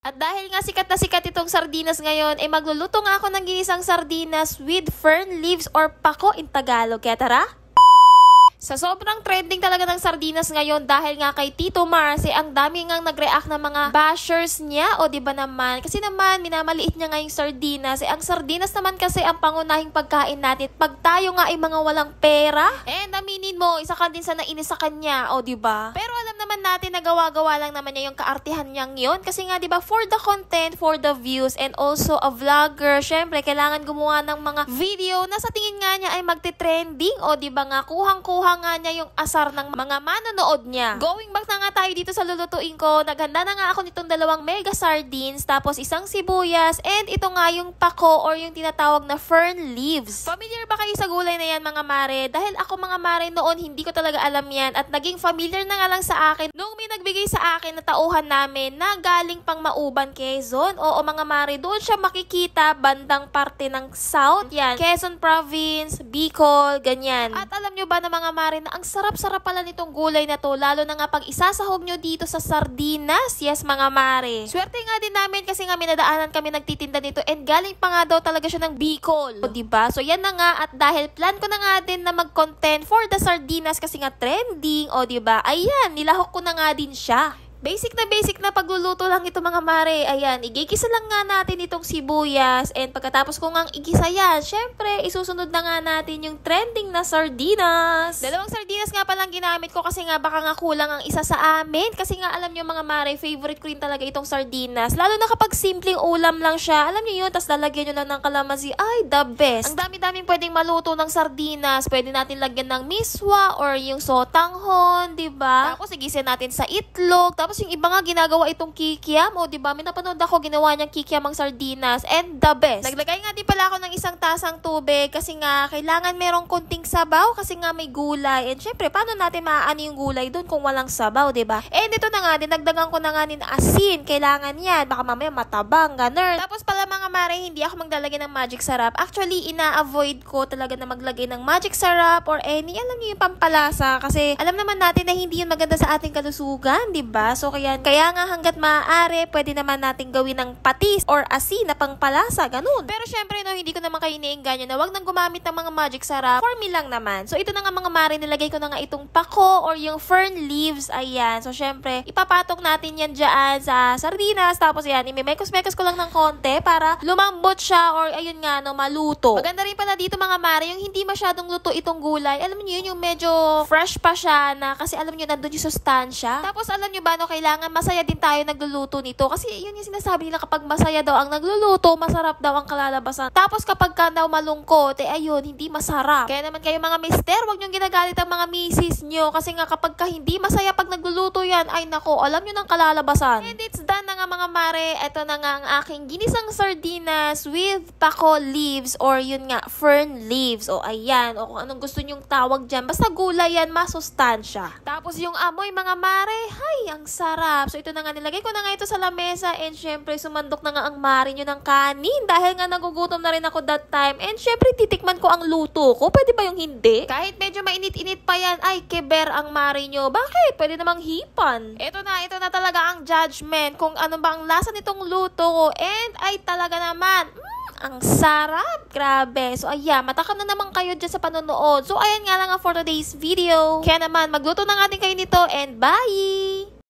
At dahil nga sikat na sikat itong sardinas ngayon, magluluto nga ako ng ginisang sardinas with fern leaves or pako in Tagalog. Kaya tara! Sa sobrang trending talaga ng sardinas ngayon dahil nga kay Tito Marce, ang dami ngang nag-react na mga bashers niya. O diba naman? Kasi naman, minamaliit niya nga yung sardinas. Ang sardinas naman kasi ang pangunahing pagkain natin pag tayo nga ay mga walang pera. And aminin mo, isa ka din sa nainis sa kanya. O diba? Pero alam naman natin na gawa-gawa lang naman niya yung kaartihan niyang yun. Kasi nga diba, for the content, for the views, and also a vlogger, syempre, kailangan gumawa ng mga video na sa tingin nga niya ay magte-trending. O diba nga, kuhang-kuha nga niya yung asar ng mga manonood niya. Going back na nga tayo dito sa lulutuin ko, naghanda na nga ako nitong 2 mega sardines, tapos isang sibuyas, and ito nga yung pako or yung tinatawag na fern leaves. Familiar ba kayo sa gulay na yan mga mare? Dahil ako mga mare noon, hindi ko talaga alam yan at naging familiar na nga lang sa akin nung may nagbigay sa akin na tauhan namin na galing pang Mauban, Quezon. Oo mga mare, doon siya makikita bandang parte ng South. Yan, Quezon Province, Bicol, ganyan. At alam nyo ba na mga mare, na ang sarap-sarap pala nitong gulay na to, lalo na nga pag isasahog nyo dito sa sardinas. Yes mga mare, swerte nga din namin kasi nga minadaanan kami nagtitinda nito and galing pa nga daw talaga siya ng Bicol. O diba? So yan na nga, at dahil plan ko na nga din na mag-content for the sardinas kasi nga trending, o diba? Ayan, nilahok ko na nga din siya. Basic na pagluluto lang ito mga mare. Ayan, igigisa lang nga natin itong sibuyas. And pagkatapos ko ngang igisa yan, syempre, isusunod na nga natin yung trending na sardinas. 2 sardinas nga palang ginamit ko kasi nga baka nga kulang ang isa sa amin. Kasi nga alam nyo mga mare, favorite ko rin talaga itong sardinas. Lalo na kapag simpleng ulam lang siya. Alam nyo yun, tas lalagyan nyo lang ng kalamansi. Ay, the best. Ang dami-daming pwedeng maluto ng sardinas. Pwede natin lagyan ng miswa or yung sotanghon, diba? Tapos igisin natin sa itlog. Tapos yung iba nga ginagawa itong kikiam, o diba? May napanood ako ginawa niyang kikiam ang sardinas, and the best. Naglagay nga din pala ako ng 1 tasang tubig kasi nga kailangan merong konting sabaw kasi nga may gulay. And syempre, paano natin maaano yung gulay doon kung walang sabaw, diba? And ito na nga, dinagdagan ko na nga din asin. Kailangan yan. Baka mamaya matabang, ganun. Tapos pala mga mare, hindi ako maglalagay ng magic sarap. Actually, ina-avoid ko talaga na maglagay ng magic sarap or any, alam niyo yung pampalasa. Kasi alam naman natin na hindi yun maganda sa ating kalusugan, diba? So, kaya nga hanggat maaari, pwede naman natin gawin ng patis or asin na pangpalasa, ganun. Pero syempre, no, hindi ko naman kayo iniinganyo na wag nang gumamit ng mga magic sarap. For me lang naman. So, ito na nga mga mare, nilagay ko na nga itong pako or yung fern leaves. Ayan. So, syempre, ipapatong natin yan dyan sa sardinas. Tapos, yan, imimekos-mekos ko lang ng konti para lumambot siya or, ayun nga, no, maluto. Maganda rin pala dito mga mare, yung hindi masyadong luto itong gulay. Alam niyo yun, yung medyo fresh pa siya na kasi alam niyo nandun yung sustansya. Tapos, alam niyo ba, no, kailangan masaya din tayo nagluluto nito. Kasi yun yung sinasabi nila, kapag masaya daw ang nagluluto, masarap daw ang kalalabasan. Tapos kapag ka daw malungkot, ayun, hindi masarap. Kaya naman kayo mga mister, wag niyong ginagalit ang mga misis niyo. Kasi nga kapag ka hindi masaya pag nagluluto yan, ay nako, alam niyo ng kalalabasan. And it's done na nga mga mare. Ito na nga ang aking ginisang sardinas with pako leaves or yun nga, fern leaves. O ayan, o kung anong gusto niyong tawag dyan. Basta gulay yan, masustansya. Tapos yung amoy mga mare, hay, ang sarap. So, ito na nga, nilagay ko na nga ito sa lamesa and syempre, sumandok na nga ang mare nyo ng kanin dahil nga nagugutom na rin ako that time. And syempre, titikman ko ang luto ko. Pwede ba yung hindi? Kahit medyo mainit-init pa yan, ay, keber ang mare nyo. Bakit? Pwede namang hipan. Ito na talaga ang judgment kung ano ba ang lasa nitong luto ko. And ay talaga naman, ang sarap. Grabe. So, ayan. Matakam na naman kayo dyan sa panonood. So, ayan nga lang for today's video. Kaya naman, magluto na nga din kayo nito and bye!